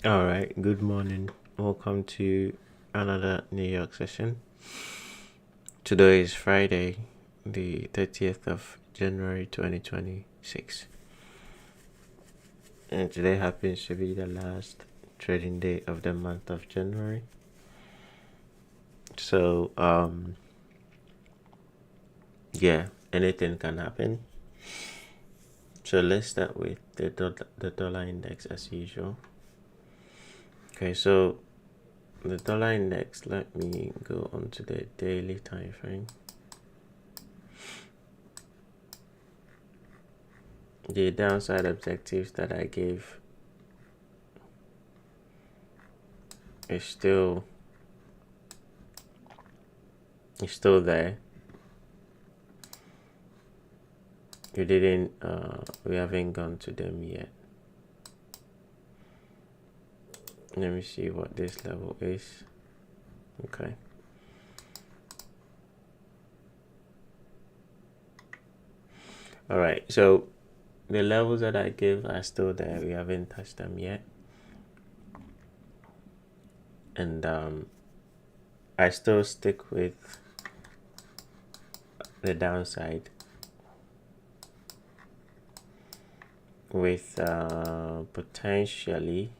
All right, good morning. Welcome to another New York session. Today is Friday, the 30th of January 2026. And today happens to be the last trading day of the month of January. So, yeah, anything can happen. So let's start with the dollar index as usual. Okay, so the dollar index, let me go onto the daily time frame. The downside objectives that I gave is still there. We haven't gone to them yet. Let me see what this level is. Okay. All right, so the levels that I gave are still there. We haven't touched them yet. And I still stick with the downside with potentially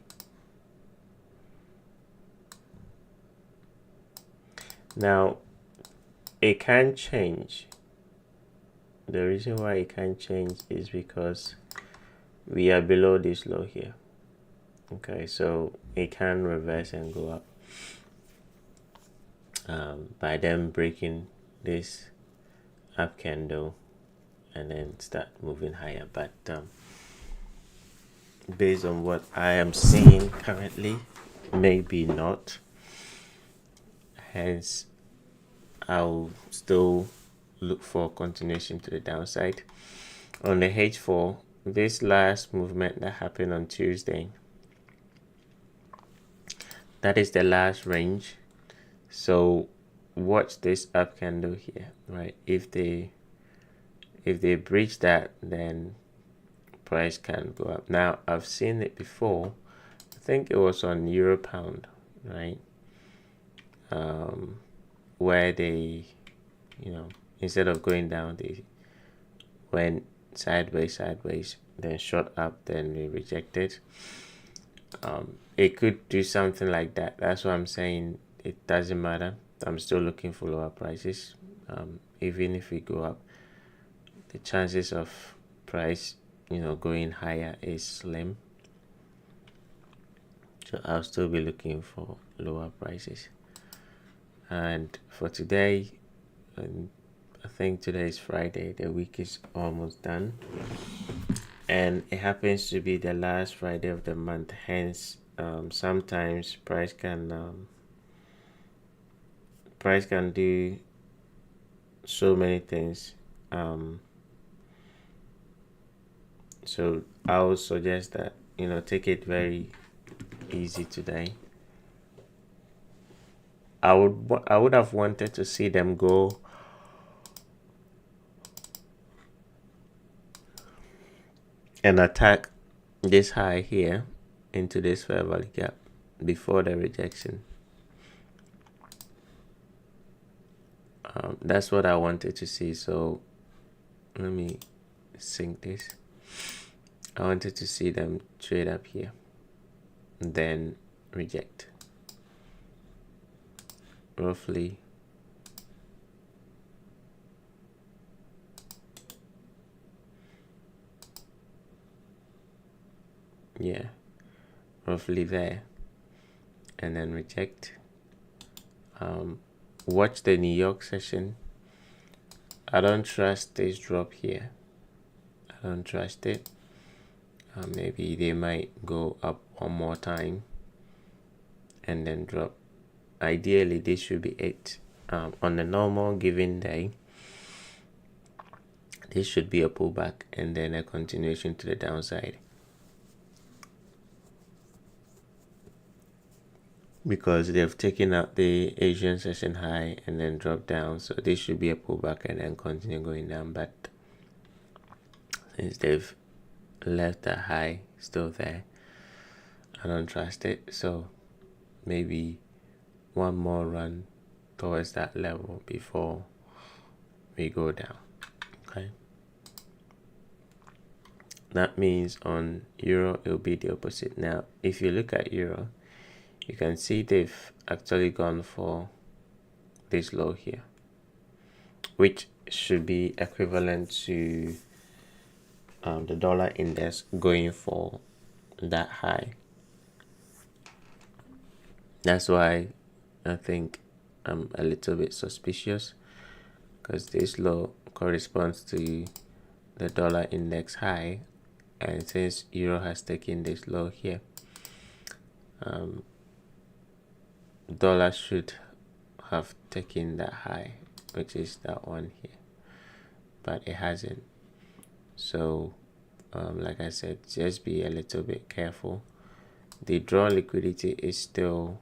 now it can change. The reason why it can change is because we are below this low here. Okay, so it can reverse and go up by them breaking this up candle and then start moving higher. But based on what I am seeing currently, maybe not. Hence, I'll still look for continuation to the downside. On the H4, this last movement that happened on Tuesday, that is the last range. So watch this up candle here, right? If they breach that, then price can go up. Now I've seen it before. I think it was on Euro Pound, right? Where they, instead of going down, they went sideways, then shot up, then we rejected. It could do something like that. That's what I'm saying. It doesn't matter. I'm still looking for lower prices. Even if we go up, the chances of price, going higher is slim. So I'll still be looking for lower prices. And for today, I think today is Friday. The week is almost done, and it happens to be the last Friday of the month. Hence, sometimes price can do so many things. So I would suggest that take it very easy today. I would have wanted to see them go and attack this high here into this fair value gap before the rejection. That's what I wanted to see. So let me sync this. I wanted to see them trade up here, then reject. Roughly roughly there, and then reject. Watch the New York session. I don't trust this drop here. I don't trust it. Maybe they might go up one more time and then drop. Ideally, this should be it. On the normal given day, this should be a pullback and then a continuation to the downside, because they've taken out the Asian session high and then dropped down. So this should be a pullback and then continue going down. But since they've left the high still there, I don't trust it. So maybe one more run towards that level before we go down. Okay. That means on euro it will be the opposite. Now if you look at euro, you can see they've actually gone for this low here, which should be equivalent to the dollar index going for that high. That's why I think I'm a little bit suspicious, because this low corresponds to the dollar index high, and since euro has taken this low here, dollar should have taken that high, which is that one here, but it hasn't. So like I said, just be a little bit careful. The draw liquidity is still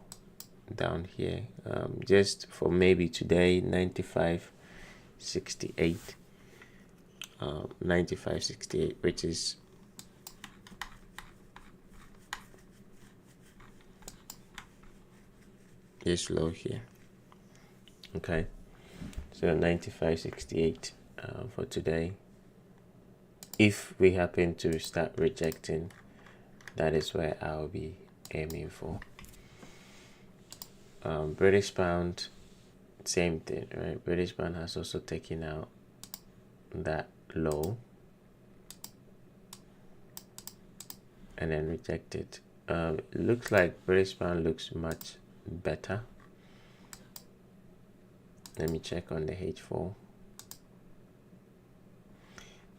down here, just for maybe today, 95.68, 95.68, which is this low here. Okay, so 95.68 for today. If we happen to start rejecting, that is where I'll be aiming for. British pound, same thing, right? British pound has also taken out that low and then rejected. It looks like British pound looks much better. Let me check on the H4.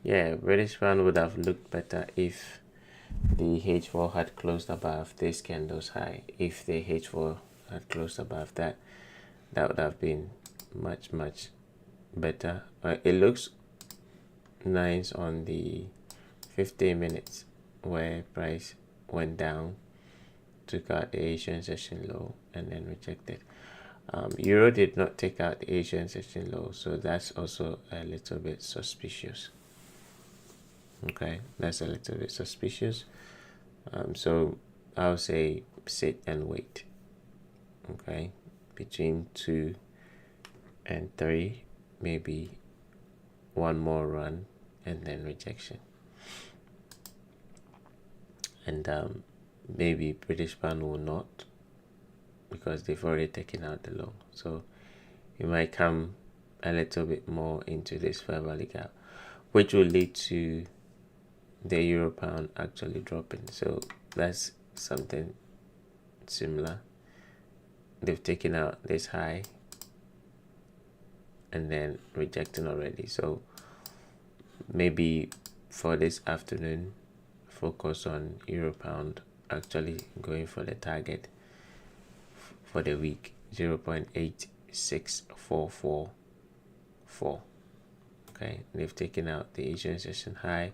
Yeah, British pound would have looked better if the H4 had closed above this candle's high. If the H4 had closed above that, that would have been much better. It looks nice on the 15 minutes where price went down, took out the Asian session low and then rejected. Euro did not take out the Asian session low, so that's also a little bit suspicious. Okay, that's a little bit suspicious. So I'll say sit and wait. Okay, between 2 and 3, maybe one more run and then rejection. And maybe British pound will not, because they've already taken out the low. So you might come a little bit more into this fair value gap, which will lead to the euro pound actually dropping. So that's something similar. They've taken out this high and then rejecting already. So maybe for this afternoon, focus on euro pound actually going for the target for the week, 0.86444. Okay, they've taken out the Asian session high.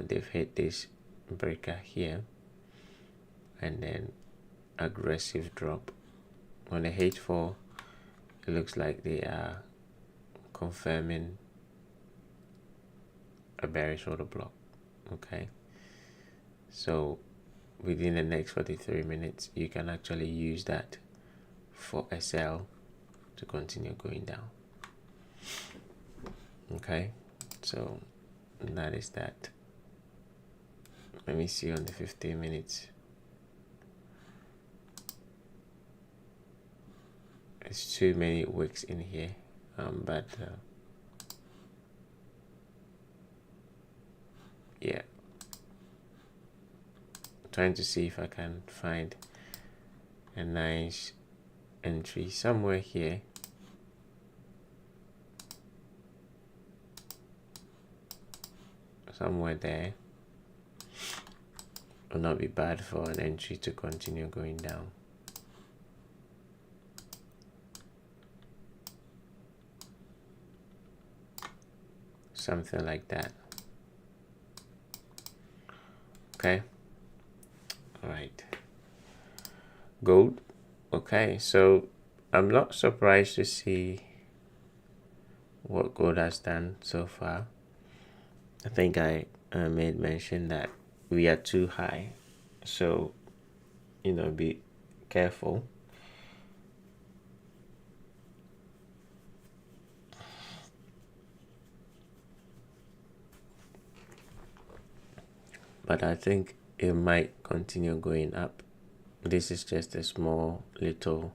They've hit this breaker here and then aggressive drop on the H4. It looks like they are confirming a bearish order block. Okay, so within the next 43 minutes you can actually use that for a sell to continue going down. Okay, so that is that. Let me see on the 15 minutes. It's too many wicks in here, but yeah, trying to see if I can find a nice entry somewhere here. Somewhere there will not be bad for an entry to continue going down. Something like that. Okay, all right. Gold. Okay, so I'm not surprised to see what gold has done so far. I think I made mention that we are too high. So, be careful. But I think it might continue going up. This is just a small little,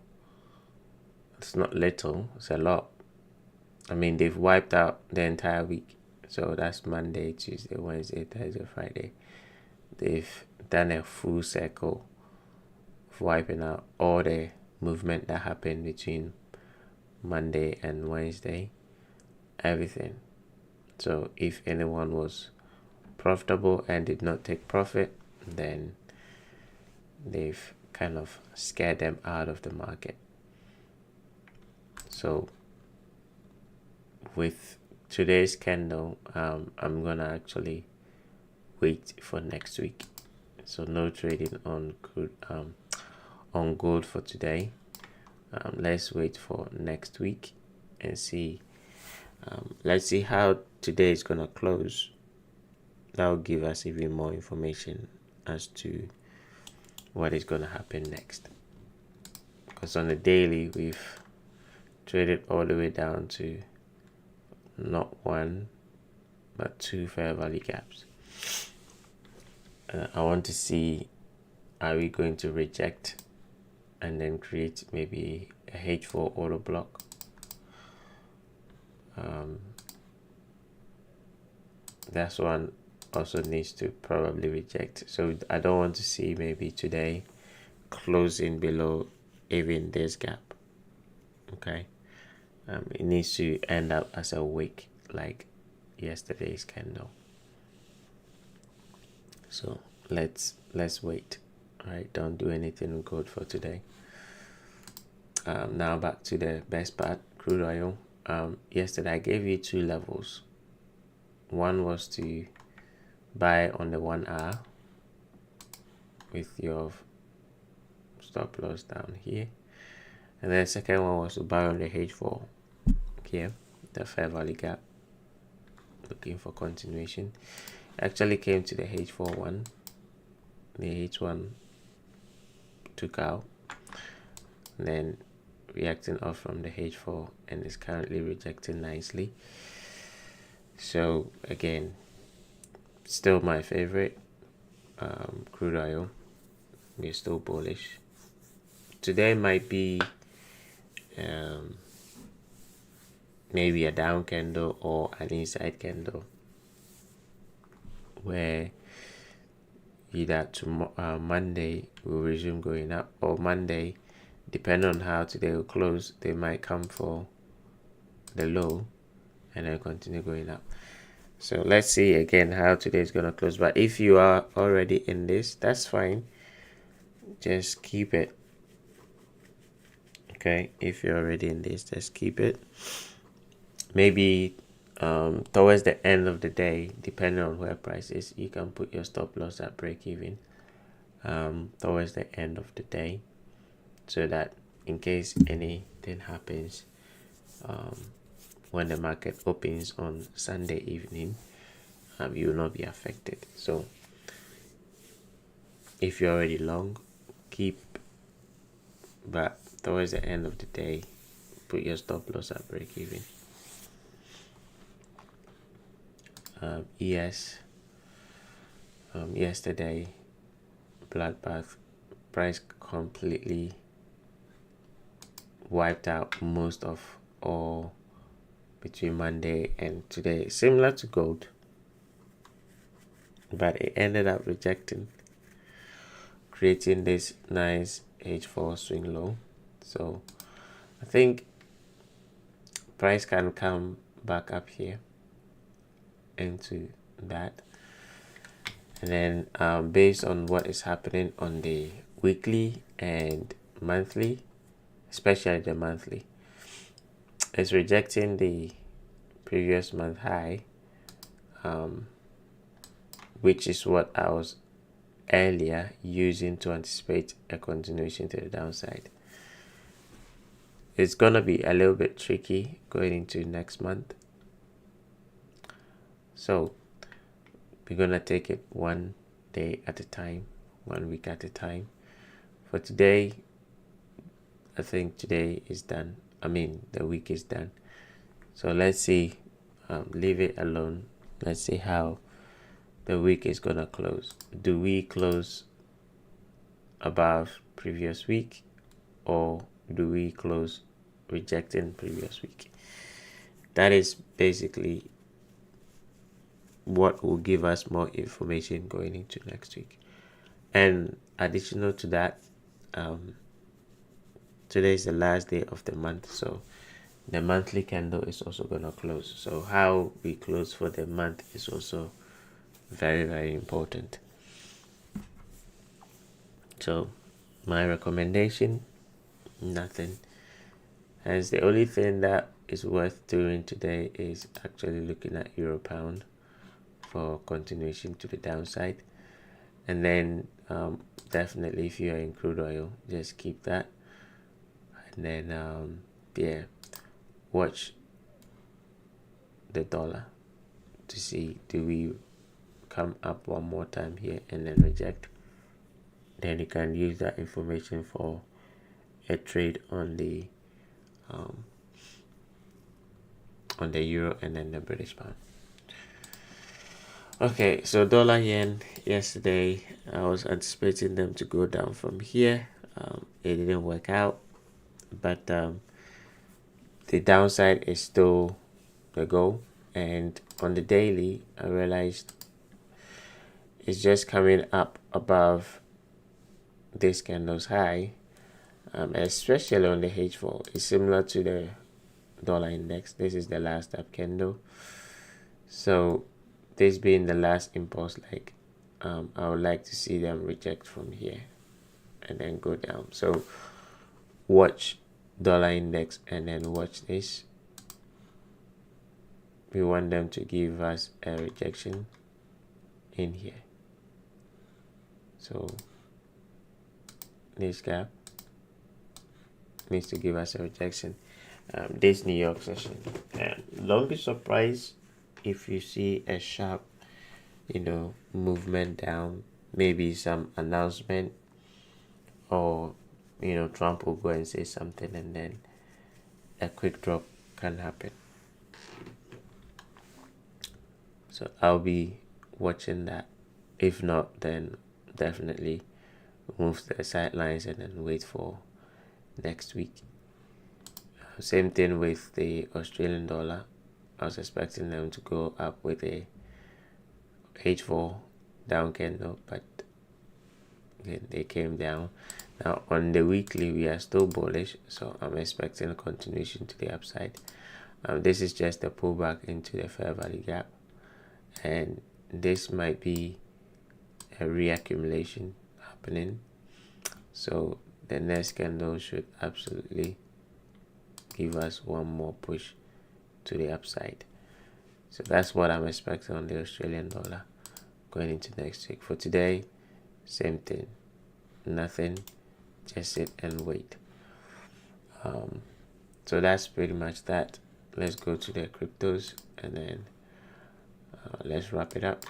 it's not little, it's a lot. I mean, they've wiped out the entire week. So that's Monday, Tuesday, Wednesday, Thursday, Friday. They've done a full circle of wiping out all the movement that happened between Monday and Wednesday. Everything. So if anyone was profitable and did not take profit, then they've kind of scared them out of the market. So with today's candle, I'm gonna actually wait for next week. So no trading on gold for today. Let's wait for next week and see. Let's see how today is gonna close. That will give us even more information as to what is gonna happen next. Because on the daily, we've traded all the way down to not one but two fair value gaps. I want to see, are we going to reject and then create maybe a H4 order block? That's one also needs to probably reject. So I don't want to see maybe today closing below even this gap. Okay, it needs to end up as a wick like yesterday's candle. So let's wait. All right, don't do anything good for today. Now back to the best part, crude oil. Yesterday I gave you two levels. One was to buy on the 1 hour with your stop loss down here, and then the second one was to buy on the H4 here, the fair value gap, looking for continuation. Actually came to the H4 one, the H1 took out, and then reacting off from the H4 and is currently rejecting nicely. So again, still my favorite crude oil. We're still bullish. Today might be maybe a down candle or an inside candle, where either tomorrow Monday will resume going up, or Monday, depending on how today will close, they might come for the low and then continue going up. So let's see again how today is going to close. But if you are already in this, that's fine, just keep it. Okay, if you're already in this, just keep it. Maybe towards the end of the day, depending on where price is, you can put your stop loss at break even towards the end of the day, so that in case anything happens when the market opens on Sunday evening, you will not be affected. So if you're already long, keep, but towards the end of the day, put your stop loss at break even. Yesterday, bloodbath, price completely wiped out most of all between Monday and today, similar to gold, but it ended up rejecting, creating this nice H4 swing low. So I think price can come back up here into that, and then based on what is happening on the weekly and monthly, especially the monthly, it's rejecting the previous month high, which is what I was earlier using to anticipate a continuation to the downside. It's gonna be a little bit tricky going into next month, so we're gonna take it one day at a time, 1 week at a time. For today, I think today is done. I mean, the week is done. So let's see, leave it alone. Let's see how the week is gonna close. Do we close above previous week, or do we close rejecting previous week? That is basically what will give us more information going into next week. And additional to that, today is the last day of the month, so the monthly candle is also gonna close. So how we close for the month is also very, very important. So my recommendation, nothing. Hence, the only thing that is worth doing today is actually looking at Euro Pound for continuation to the downside. And then definitely, if you are in crude oil, just keep that. And then yeah, watch the dollar to see, do we come up one more time here and then reject. Then you can use that information for a trade on the euro and then the British pound. Okay, so dollar yen yesterday, I was anticipating them to go down from here. It didn't work out, but the downside is still the goal. And on the daily, I realized it's just coming up above this candle's high, especially on the H4. It's similar to the dollar index. This is the last up candle. So this being the last impulse leg, I would like to see them reject from here and then go down. So watch dollar index and then watch this. We want them to give us a rejection in here. So this gap needs to give us a rejection. This New York session, don't be surprised if you see a sharp, movement down, maybe some announcement, or Trump will go and say something and then a quick drop can happen. So I'll be watching that. If not, then definitely move to the sidelines and then wait for next week. Same thing with the Australian dollar. I was expecting them to go up with a H4 down candle, but they came down. Now on the weekly, we are still bullish, so I'm expecting a continuation to the upside. This is just a pullback into the fair value gap, and this might be a reaccumulation happening. So the next candle should absolutely give us one more push to the upside. So that's what I'm expecting on the Australian dollar going into next week. For today, same thing, nothing, just sit and wait. So that's pretty much that. Let's go to the cryptos and then let's wrap it up.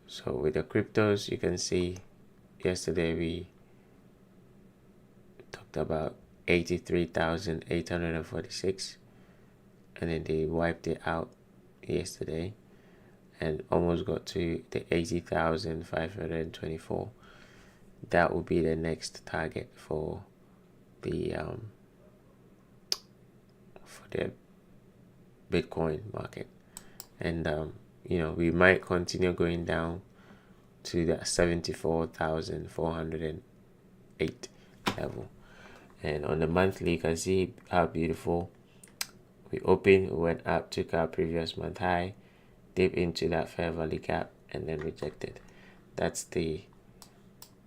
So with the cryptos, you can see yesterday we talked about 83,846, and then they wiped it out yesterday and almost got to the 80,524. That will be the next target for the Bitcoin market. And we might continue going down to the 74,408 level. And on the monthly, you can see how beautiful we opened, we went up, took our previous month high, dipped into that fair value gap, and then rejected. That's the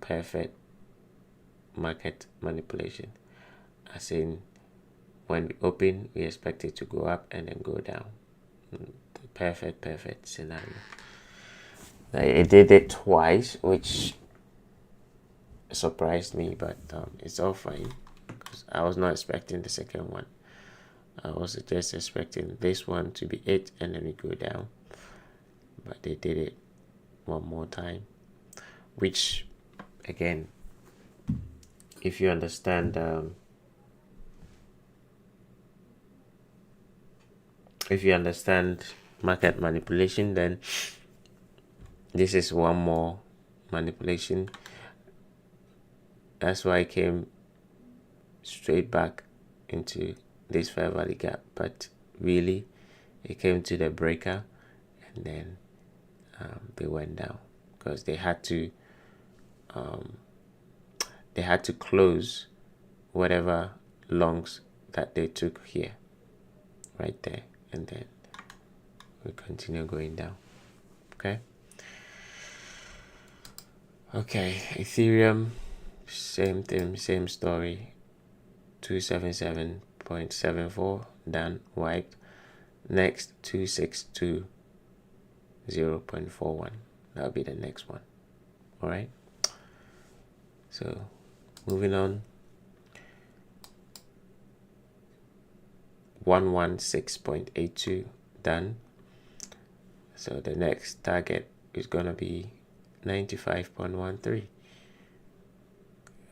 perfect market manipulation. As in, when we open, we expect it to go up and then go down. The perfect scenario. It did it twice, which surprised me, but it's all fine because I was not expecting the second one. I was just expecting this one to be it and then it go down, but they did it one more time, which again, if you understand market manipulation, then this is one more manipulation. That's why I came straight back into this fair value gap, but really it came to the breaker, and then they went down because they had to close whatever longs that they took here, right there, and then we continue going down. Okay, Ethereum, same thing, same story. 277.74 done, wiped. Next 2620.41. That'll be the next one. All right, so moving on. 116.82 done. So the next target is gonna be 95.13,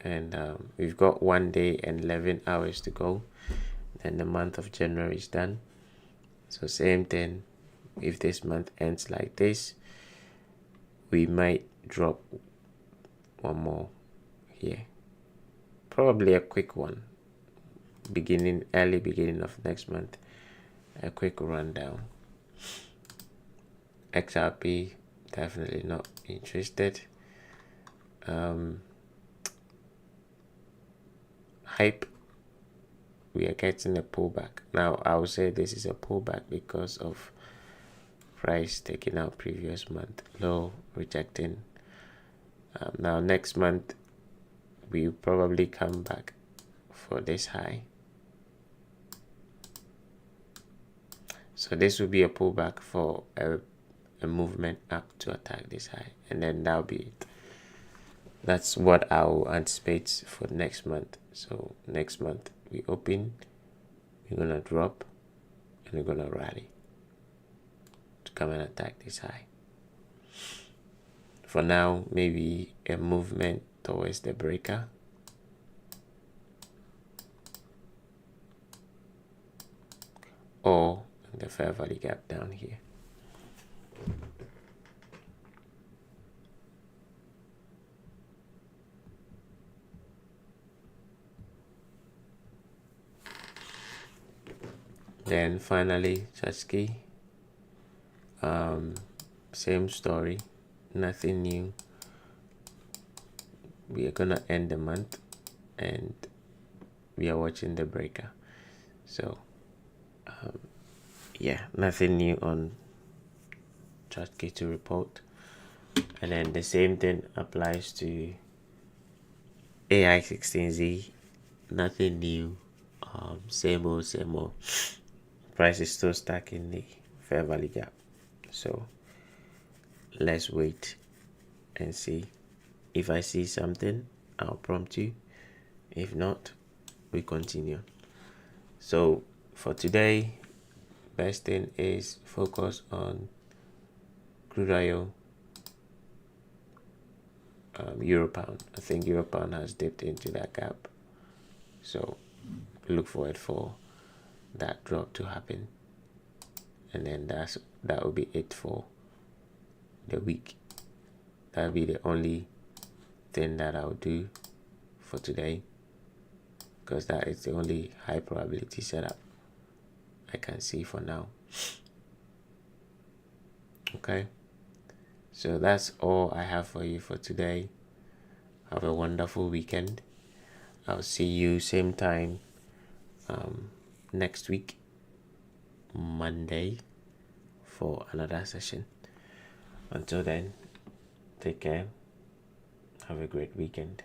and we've got 1 day and 11 hours to go, then the month of January is done. So same thing, if this month ends like this, we might drop one more here, probably a quick one, early beginning of next month, a quick rundown. XRP, definitely not interested. Hype, we are getting a pullback. Now I would say this is a pullback because of price taking out previous month low, rejecting. Now next month we probably come back for this high. So this will be a pullback for a movement up to attack this high, and then that'll be it. That's what I will anticipate for next month. So next month we open, we're gonna drop, and we're gonna rally to come and attack this high. For now, maybe a movement towards the breaker, or the fair value gap down here. Then finally, Chachki, same story, nothing new. We are gonna end the month, and we are watching the breaker. So yeah, nothing new on Chachki to report. And then the same thing applies to AI16Z. Nothing new, same old. Price is still stuck in the fair value gap, so let's wait and see. If I see something, I'll prompt you. If not, we continue. So for today, best thing is focus on crude oil, euro pound. I think euro pound has dipped into that gap, so look forward for that drop to happen, and then that will be it for the week. That'll be the only thing that I'll do for today, because that is the only high probability setup I can see for now. Okay, so that's all I have for you for today. Have a wonderful weekend. I'll see you same time next week, Monday, for another session. Until then, take care. Have a great weekend.